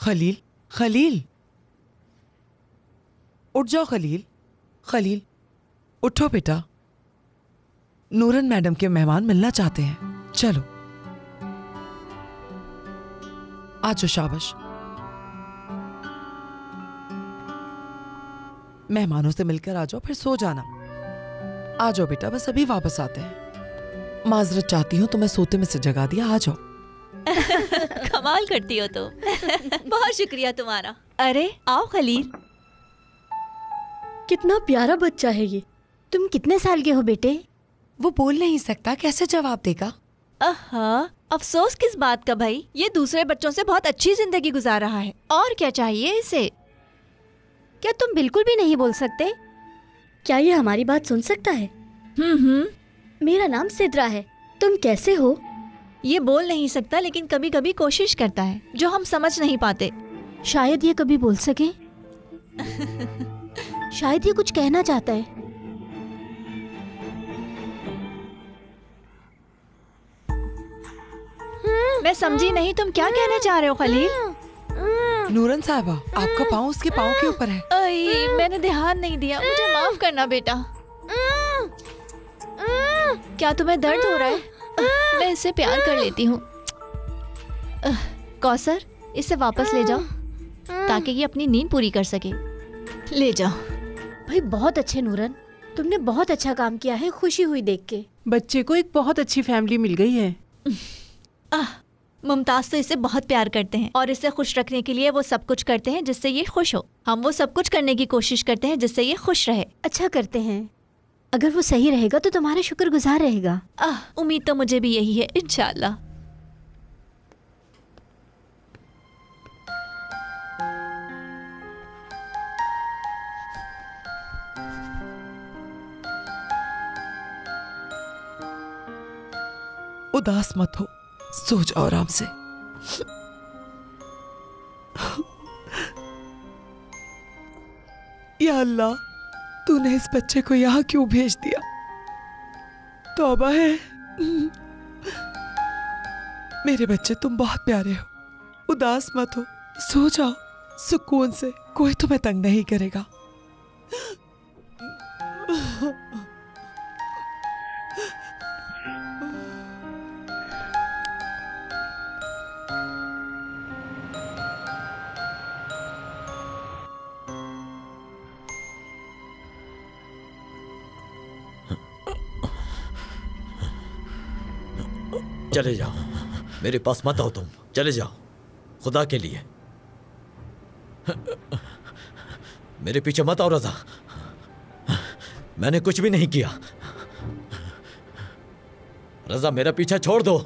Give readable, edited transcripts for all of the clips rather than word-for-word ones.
खलील, खलील, उठ जाओ खलील। खलील, उठो बेटा। नूरन मैडम के मेहमान मिलना चाहते हैं। चलो आ जाओ, शाबाश। मेहमानों से मिलकर आ जाओ, फिर सो जाना। आ जाओ बेटा, बस अभी वापस आते हैं। माजरत चाहती हूँ, तुम्हें सोते में से जगा दिया। आ जाओ। कमाल करती हो तो। बहुत शुक्रिया तुम्हारा। अरे आओ खलील। कितना प्यारा बच्चा है ये। तुम कितने साल के हो बेटे? वो बोल नहीं सकता, कैसे जवाब देगा? अफसोस किस बात का भाई, ये दूसरे बच्चों से बहुत अच्छी जिंदगी गुजार रहा है। और क्या चाहिए इसे? क्या तुम बिल्कुल भी नहीं बोल सकते? क्या ये हमारी बात सुन सकता है? मेरा नाम सिद्रा है। तुम कैसे हो? ये बोल नहीं सकता, लेकिन कभी कभी कोशिश करता है जो हम समझ नहीं पाते। शायद ये कभी बोल सके। शायद ये कुछ कहना चाहता है। मैं समझी नहीं, तुम क्या कहना चाह रहे हो खलील? नूरन साहिबा, आपका पाँव उसके पाँव के ऊपर है। मैंने ध्यान नहीं दिया, मुझे माफ करना बेटा। क्या तुम्हें दर्द हो रहा है? मैं इससे प्यार कर लेती हूँ। कौसर, इसे वापस ले जाओ ताकि ये अपनी नींद पूरी कर सके। ले जाओ। भाई बहुत अच्छे नूरन, तुमने बहुत अच्छा काम किया है। खुशी हुई देख के। बच्चे को एक बहुत अच्छी फैमिली मिल गई है। मुमताज तो इसे बहुत प्यार करते हैं और इसे खुश रखने के लिए वो सब कुछ करते हैं जिससे ये खुश हो। हम वो सब कुछ करने की कोशिश करते हैं जिससे ये खुश रहे। अच्छा करते हैं। अगर वो सही रहेगा तो तुम्हारा शुक्रगुजार रहेगा। उम्मीद तो मुझे भी यही है, इंशाल्लाह। उदास मत हो, सो जाओ आराम से। या अल्लाह, तूने इस बच्चे को यहाँ क्यों भेज दिया? तौबा है। मेरे बच्चे, तुम बहुत प्यारे हो। उदास मत हो, सो जाओ सुकून से। कोई तुम्हें तंग नहीं करेगा। चले जाओ, मेरे पास मत आओ तुम। चले जाओ, खुदा के लिए। मेरे पीछे मत आओ रजा, मैंने कुछ भी नहीं किया। रजा, मेरा पीछा छोड़ दो।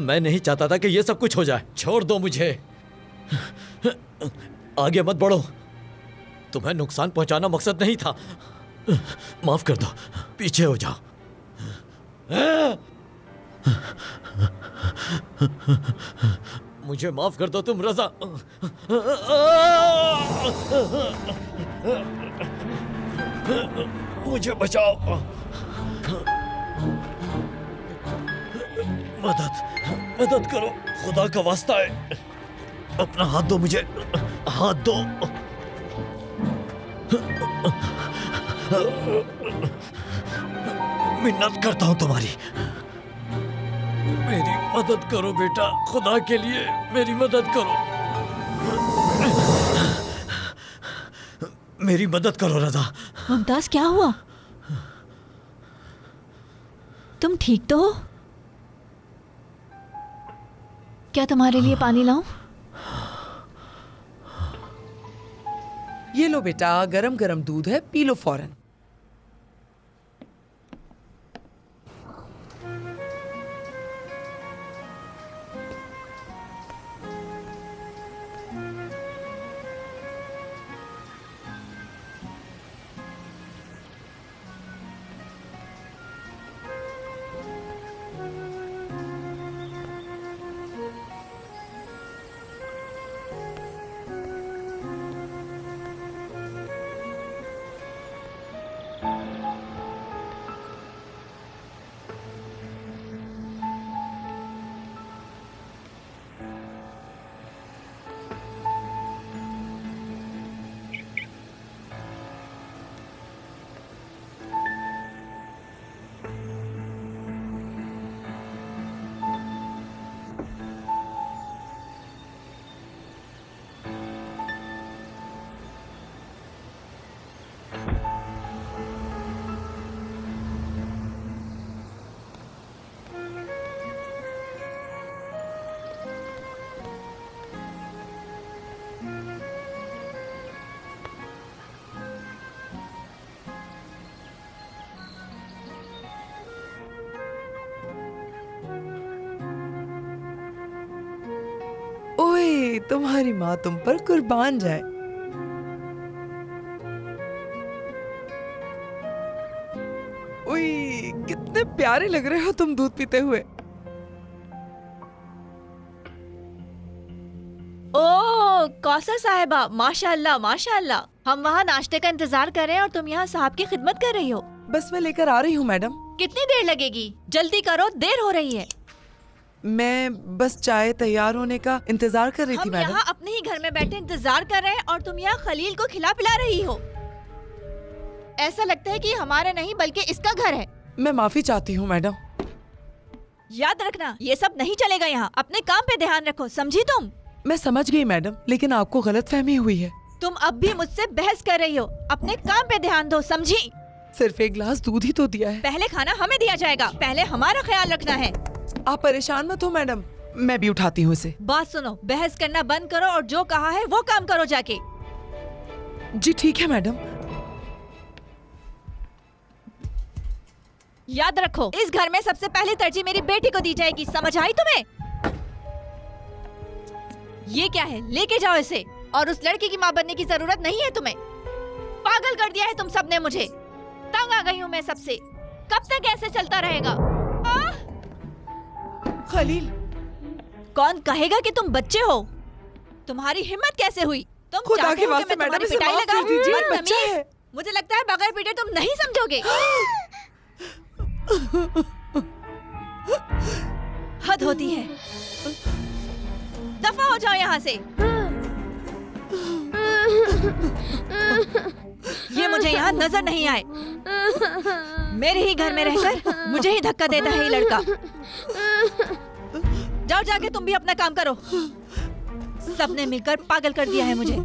मैं नहीं चाहता था कि ये सब कुछ हो जाए। छोड़ दो मुझे, आगे मत बढ़ो। तुम्हें नुकसान पहुंचाना मकसद नहीं था। माफ कर दो, पीछे हो जाओ। मुझे माफ कर दो तुम रजा। मुझे बचाओ। मदद करो, खुदा का वास्ता है। अपना हाथ दो मुझे, हाथ दो। मिन्नत करता हूं तुम्हारी, मेरी मदद करो बेटा। खुदा के लिए मेरी मदद करो। मेरी मदद करो रजा। मुमताज, क्या हुआ? तुम ठीक तो हो? क्या तुम्हारे लिए पानी लाऊं? ये लो बेटा, गरम गरम दूध है, पी लो फौरन। हाय, तुम्हारी माँ तुम पर कुर्बान जाए। उई, कितने प्यारे लग रहे हो तुम दूध पीते हुए। ओह कौसर साहिबा, माशाअल्लाह माशाअल्लाह। हम वहाँ नाश्ते का इंतजार कर रहे हैं और तुम यहाँ साहब की खिदमत कर रही हो। बस मैं लेकर आ रही हूँ मैडम। कितनी देर लगेगी? जल्दी करो, देर हो रही है। मैं बस चाय तैयार होने का इंतजार कर रही थी हम मैडम। यहाँ अपने ही घर में बैठे इंतजार कर रहे हैं और तुम यहाँ खलील को खिला पिला रही हो। ऐसा लगता है कि हमारा नहीं बल्कि इसका घर है। मैं माफी चाहती हूँ मैडम। याद रखना, ये सब नहीं चलेगा यहाँ। अपने काम पे ध्यान रखो, समझी तुम? मैं समझ गई मैडम, लेकिन आपको गलतफहमी हुई है। तुम अब भी मुझसे बहस कर रही हो। अपने काम पे ध्यान दो, समझी? सिर्फ एक गिलास दूध ही तो दिया है। पहले खाना हमें दिया जाएगा, पहले हमारा ख्याल रखना है। आप परेशान मत हो मैडम, मैं भी उठाती हूँ इसे। बात सुनो, बहस करना बंद करो और जो कहा है वो काम करो जाके। जी ठीक है मैडम। याद रखो, इस घर में सबसे पहले तरजीह मेरी बेटी को दी जाएगी, समझ आई तुम्हें? ये क्या है, लेके जाओ इसे। और उस लड़की की माँ बनने की जरूरत नहीं है तुम्हें। पागल कर दिया है तुम सबने मुझे। तंग आ गई हूँ मैं सबसे। कब तक ऐसे चलता रहेगा? खलील, कौन कहेगा कि तुम बच्चे हो? तुम्हारी हिम्मत कैसे हुई? तुम खुदा चाहते के हो कि वास्ते मैं तुम्हारी मैडम, इसे पिटाई माफ कर लगाऊं? दीजिए, बदतमीज। बच्चा है। मुझे लगता है बगैर पीटे तुम नहीं समझोगे। हद होती है। दफा हो जाओ यहाँ से। ये मुझे यहाँ नजर नहीं आए। मेरे ही घर में रहकर मुझे ही धक्का देता है ये लड़का। जाओ जाके तुम भी अपना काम करो। सबने मिलकर पागल कर दिया है मुझे।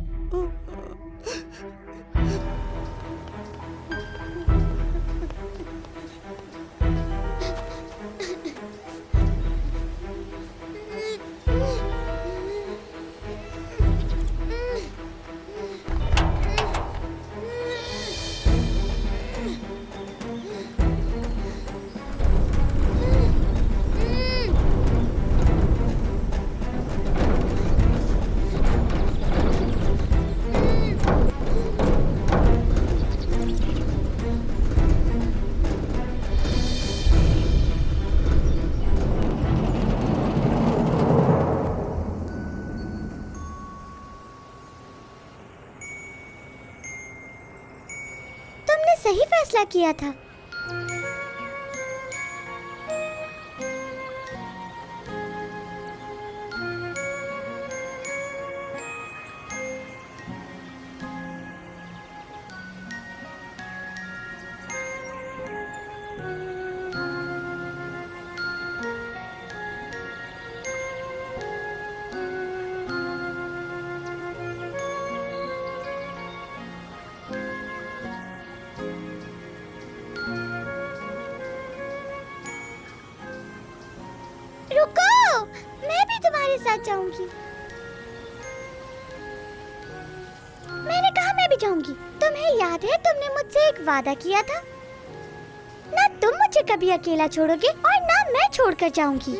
सही फैसला किया था। रुको, मैं भी तुम्हारे साथ जाऊंगी। मैंने कहा मैं भी जाऊंगी। तुम्हें याद है तुमने मुझसे एक वादा किया था? ना तुम मुझे कभी अकेला छोड़ोगे और ना मैं छोड़कर जाऊंगी।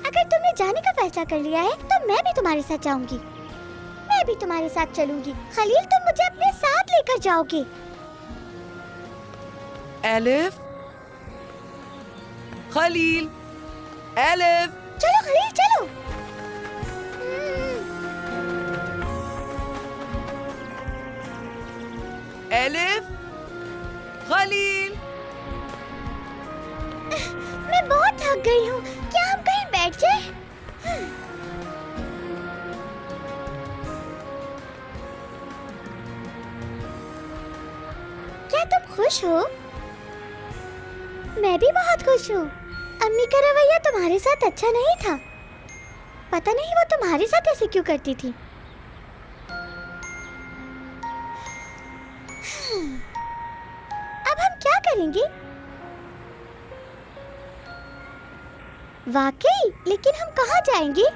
अगर तुमने जाने का फैसला कर लिया है तो मैं भी तुम्हारे साथ जाऊंगी। मैं भी तुम्हारे साथ चलूंगी। खलील, तुम मुझे अपने साथ लेकर जाओगे। Elif, Khalil, Elif. चलो खलील, चलो। Elif, Khalil. मैं बहुत थक गई हूँ। क्या हम कहीं बैठ जाएं? क्या तुम खुश हो? मैं भी बहुत खुश हूँ। अम्मी का रवैया तुम्हारे साथ अच्छा नहीं था। पता नहीं वो तुम्हारे साथ ऐसे क्यों करती थी। अब हम क्या करेंगे? वाकई, लेकिन हम कहाँ जाएंगे?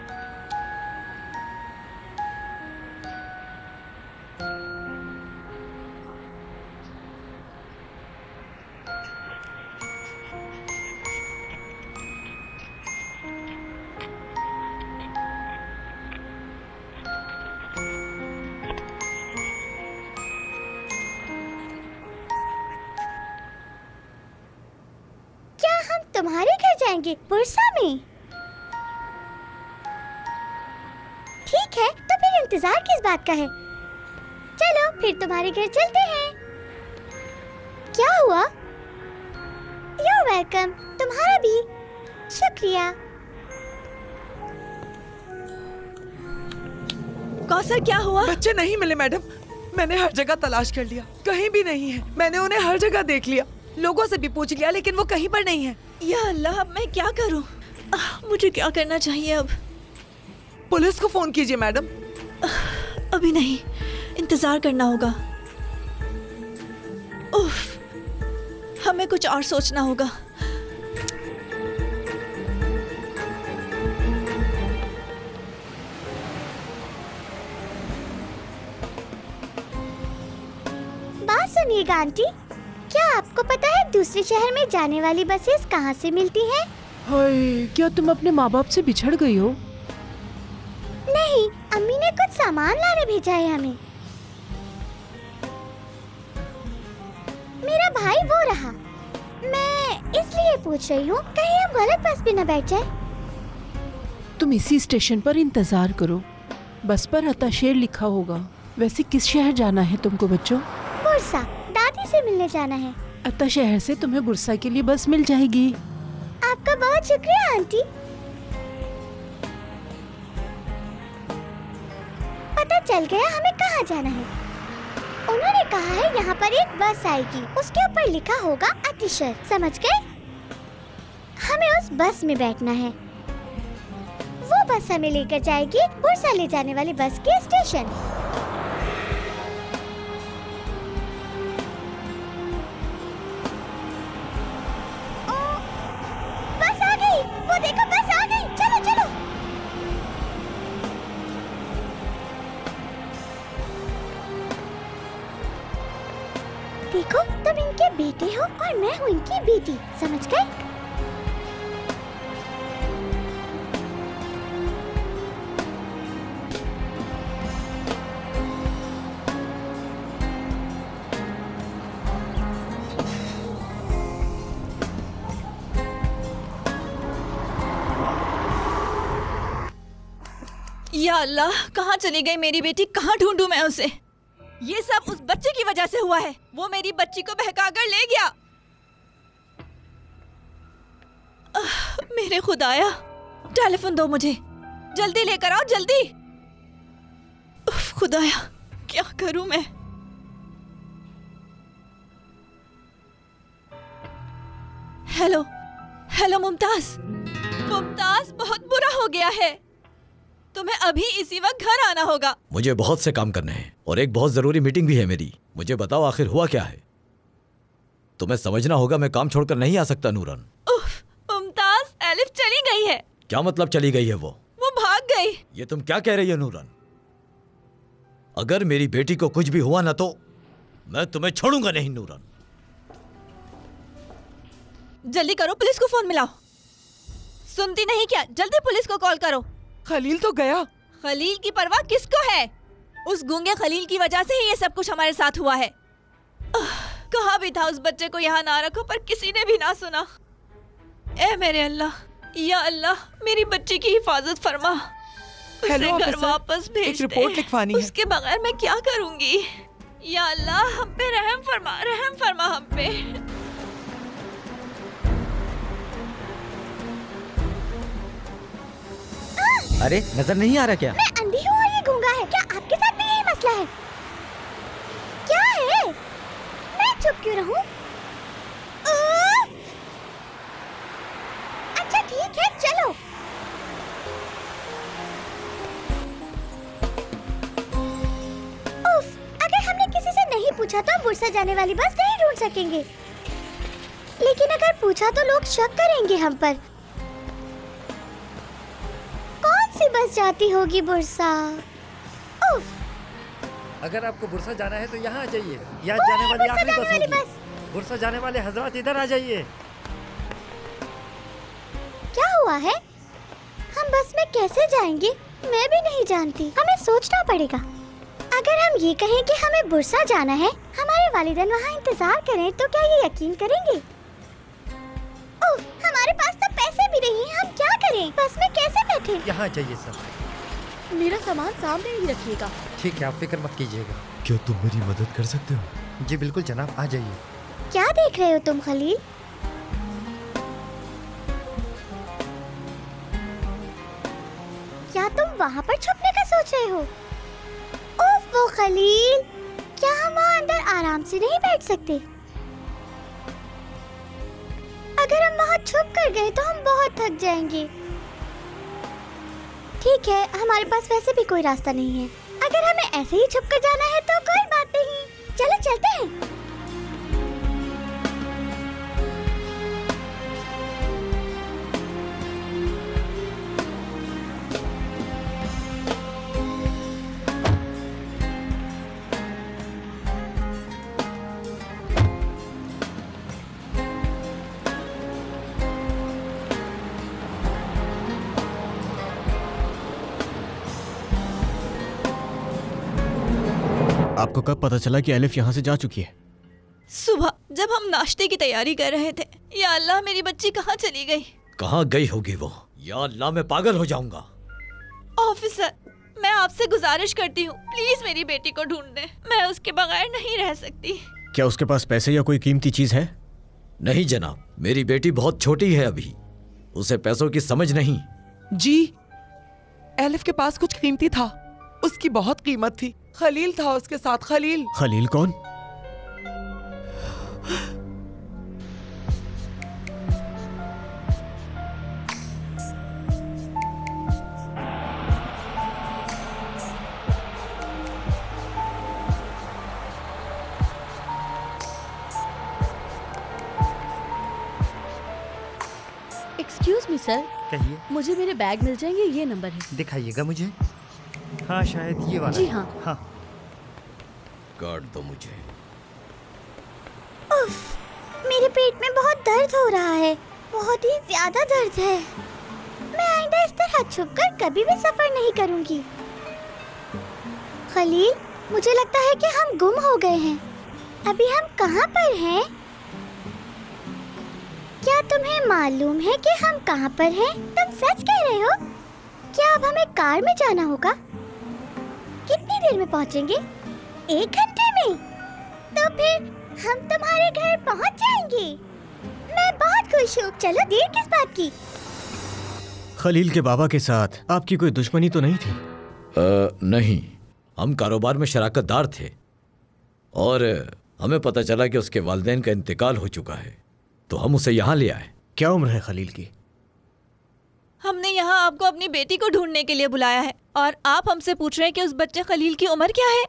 तुम्हारे घर जाएंगे, बुरसा में। ठीक है, तो फिर इंतजार किस बात का है? चलो फिर तुम्हारे घर चलते हैं। क्या हुआ? You're welcome, तुम्हारा भी शुक्रिया। कौसर, क्या हुआ? बच्चे नहीं मिले मैडम। मैंने हर जगह तलाश कर लिया, कहीं भी नहीं है। मैंने उन्हें हर जगह देख लिया, लोगों से भी पूछ लिया, लेकिन वो कहीं पर नहीं है। या अल्लाह, अब मैं क्या करूं? मुझे क्या करना चाहिए अब? पुलिस को फोन कीजिए मैडम। अभी नहीं, इंतजार करना होगा। उफ, हमें कुछ और सोचना होगा। बात सुनिएगा आंटी, क्या आपको पता है दूसरे शहर में जाने वाली बसेस कहाँ से मिलती हैं? हाय, क्या तुम अपने माँ बाप से बिछड़ गई हो? नहीं, अम्मी ने कुछ सामान लाने भेजा है हमें। मेरा भाई वो रहा। मैं इसलिए पूछ रही हूँ, कहीं हम गलत बस पे न बैठ जाए। तुम इसी स्टेशन पर इंतजार करो, बस पर अताशेर लिखा होगा। वैसे किस शहर जाना है तुमको बच्चों? बुरसा, दादी से मिलने जाना है। अताशहर से तुम्हें बुरसा के लिए बस मिल जाएगी। आपका बहुत शुक्रिया आंटी। पता चल गया हमें कहाँ जाना है। उन्होंने कहा है यहाँ पर एक बस आएगी, उसके ऊपर लिखा होगा अतिशर, समझ गए? हमें उस बस में बैठना है। वो बस हमें लेकर जाएगी बुरसा ले जाने वाली बस के स्टेशन। बस आ गई, वो देखो बस आ गई, चलो चलो। देखो, तुम इनके बेटे हो और मैं हूँ इनकी बेटी, समझ गए? या अल्लाह, कहाँ चली गई मेरी बेटी? कहाँ ढूंढूं मैं उसे? ये सब उस बच्चे की वजह से हुआ है। वो मेरी बच्ची को बहकाकर ले गया। मेरे खुदाया, टेलीफोन दो मुझे, जल्दी लेकर आओ, जल्दी। खुदाया, क्या करूं मैं? Hello hello Mumtaz. मुमताज, बहुत बुरा हो गया है, तुम्हें अभी इसी वक्त घर आना होगा। मुझे बहुत से काम करने हैं और एक बहुत जरूरी मीटिंग भी है मेरी। मुझे बताओ आखिर हुआ क्या है? तुम्हें समझना होगा, मैं काम छोड़कर नहीं आ सकता नूरन। मुमताज, एलिफ चली गई है। क्या मतलब चली गई है? वो भाग गई। ये तुम क्या कह रही हो नूरन? अगर मेरी बेटी को कुछ भी हुआ ना तो मैं तुम्हें छोड़ूंगा नहीं नूरन। जल्दी करो, पुलिस को फोन मिलाओ। सुनती नहीं क्या? जल्दी पुलिस को कॉल करो। खलील तो गया। खलील की परवाह किसको है? उस गूंगे खलील की वजह से ही ये सब कुछ हमारे साथ हुआ है। कहा भी था उस बच्चे को यहाँ ना रखो, पर किसी ने भी ना सुना। ए मेरे अल्लाह, या अल्लाह, मेरी बच्ची की हिफाजत फरमा। उसे घर वापस भेज दे। एक रिपोर्ट लिखवानी है। उसके बगैर मैं क्या करूंगी? या अल्लाह, हम पे रहम फरमा हम पे। अरे नजर नहीं आ रहा क्या? मैं अंधी हूँ और ये गूंगा है। क्या आपके साथ भी यही मसला है? क्या है? मैं चुप क्यों रहूं? अच्छा ठीक है, चलो। उफ, अगर हमने किसी से नहीं पूछा तो हम बुरसा जाने वाली बस नहीं ढूंढ सकेंगे। लेकिन अगर पूछा तो लोग शक करेंगे हम पर। बस जाती होगी बुरसा। उफ। अगर आपको बुरसा जाना है तो यहाँ आ जाइए। यहाँ जाने वाली आखिरी बस होगी। बुरसा जाने वाले हजरात इधर आ जाइए। क्या हुआ है? हम बस में कैसे जाएंगे? मैं भी नहीं जानती। हमें सोचना पड़ेगा। अगर हम ये कहें कि हमें बुरसा जाना है, हमारे वालिदैन वहाँ इंतजार करें, तो क्या ये यकीन करेंगे? उफ, हमारे पैसे भी नहीं, हम क्या करें? बस में कैसे बैठे? यहाँ जाइए सर। मेरा सामान सामने ही रखिएगा। ठीक है, आप फिक्र मत कीजिएगा। क्या तुम मेरी मदद कर सकते हो? जी बिल्कुल जनाब, आ जाइए। क्या देख रहे हो तुम खलील? क्या तुम वहाँ पर छुपने का सोच रहे हो? ओफ वो खलील, क्या हम वहाँ अंदर आराम से नहीं बैठ सकते? अगर हम वहाँ छुप कर गए तो हम बहुत थक जाएंगे। ठीक है, हमारे पास वैसे भी कोई रास्ता नहीं है। अगर हमें ऐसे ही छुप कर जाना है तो कोई बात नहीं, चलो चलते हैं। आपको कब पता चला कि एलिफ यहाँ से जा चुकी है? सुबह जब हम नाश्ते की तैयारी कर रहे थे। या अल्लाह, मेरी बच्ची कहाँ चली गई? कहाँ गई होगी वो? या अल्लाह, मैं पागल हो जाऊंगा। ऑफिसर, मैं आपसे गुजारिश करती हूँ, प्लीज मेरी बेटी को ढूंढ दें। मैं उसके बगैर नहीं रह सकती। क्या उसके पास पैसे या कोई कीमती चीज है? नहीं जनाब, मेरी बेटी बहुत छोटी है अभी, उसे पैसों की समझ नहीं। जी, एलिफ के पास कुछ कीमती था, उसकी बहुत कीमत थी। खलील था उसके साथ। खलील। खलील कौन? एक्सक्यूज मी सर, कहिए। मुझे मेरे बैग मिल जाएंगे? ये नंबर है। दिखाइएगा मुझे। हाँ शायद ये वाला। जी हाँ। हाँ। काट दो मुझे। उफ, मेरे पेट में बहुत दर्द हो रहा है, बहुत ही ज्यादा दर्द है। मैं आइंदा इस तरह छुपकर कभी भी सफर नहीं करूंगी। खलील, मुझे लगता है कि हम गुम हो गए हैं। अभी हम कहाँ पर हैं? क्या तुम्हें मालूम है कि हम कहाँ पर हैं? तुम सच कह रहे हो? क्या अब हमें कार में जाना होगा? कितनी देर में पहुँचेंगे? 1 घंटे में? तो फिर हम तुम्हारे घर पहुँच जाएंगे। मैं बहुत खुश हूँ। चलो, देर किस बात की? खलील के बाबा के साथ आपकी कोई दुश्मनी तो नहीं थी? नहीं, हम कारोबार में शराकतदार थे और हमें पता चला कि उसके वालिदैन का इंतकाल हो चुका है, तो हम उसे यहाँ ले आए। क्या उम्र है खलील की? हमने यहाँ आपको अपनी बेटी को ढूंढने के लिए बुलाया है और आप हमसे पूछ रहे हैं कि उस बच्चे खलील की उम्र क्या है?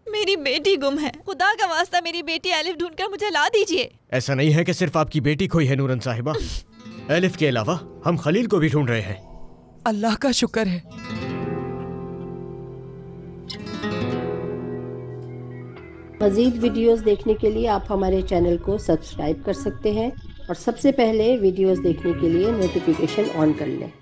मेरी बेटी गुम है। खुदा का वास्ता मेरी बेटी एलिफ ढूंढकर मुझे ला दीजिए। ऐसा नहीं है कि सिर्फ आपकी बेटी खोई है नूरन साहिबा। एलिफ के अलावा हम खलील को भी ढूंढ रहे हैं। अल्लाह का शुक्र है। मज़ीद वीडियोस देखने के लिए आप हमारे चैनल को सब्सक्राइब कर सकते हैं और सबसे पहले वीडियोस देखने के लिए नोटिफिकेशन ऑन कर लें।